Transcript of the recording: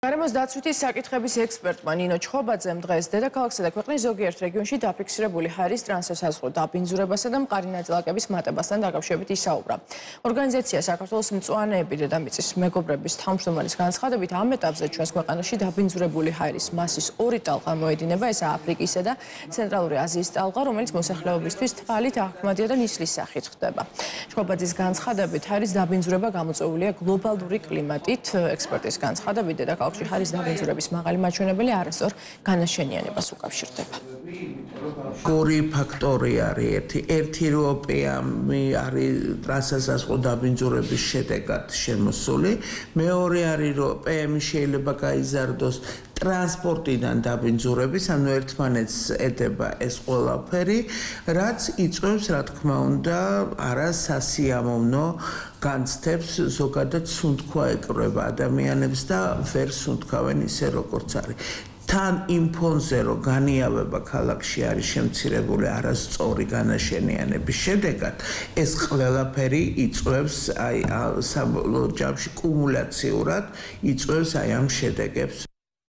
გარემოს დაცვითი საკითხების ექსპერტმა ნინო ჩხობაძემ დღეს დედაქალაქსა და ქვეყნის ზოგიერთ რეგიონში დაფიქსირებული ჰაერის ტრანსსასაზღვრო დაბინძურებასა და მყარი ნაწილაკების მატებასთან დაკავშირებით ისაუბრა. ორგანიზაცია საქართველოს მწვანეები დედამიწის მეგობრების თავმჯდომარის განცხადებით ამ ეტაპზე ჩვენს ქვეყანაში დაბინძურებული ჰაერის მასის ორი ტალღა მოედინება, ესაა აფრიკისა და ცენტრალური აზიის ტალღა, რომელიც მოსახლეობისთვის თვალით აღქმადია და ნისლის სახით ხდება. ჩხობაძის განცხადებით ჰაერის დაბინძურება გამოწვეულია გლობალური კლიმატით. ექსპერტის განცხადებით დედაქალაქ ჰაერის დაბინძურების მაღალი მაჩვენებელი არასწორ განაშენიანებას უკავშირდება. ორი ფაქტორი არის ერთი რომ ოპეამი არის ტრანსსასაზღვრო დაბინძურების შედეგად შემოსული, მეორე არის რომ ოპეამი შეიძლება გაიზარდოს ტრანსპორტიდან დაბინძურების, ანუ ერთმანეთს ეტება ეს ყველაფერი, რაც იწვევს, რა თქმა უნდა, არასასიამოვნო განცდებს, ზოგადად სუნთქვა ეკრება ადამიანებს და ვერ სუნთქავენ ისე როგორც არის. თან იმ ფონზე რომ განიავება ქალაქში არის შემცირებული არასწორი განაშენიანების შედეგად, ეს ყველაფერი იწვევს აი საბოლოო ჯამში კუმულაციურად იწვევს აი ამ შედეგებს.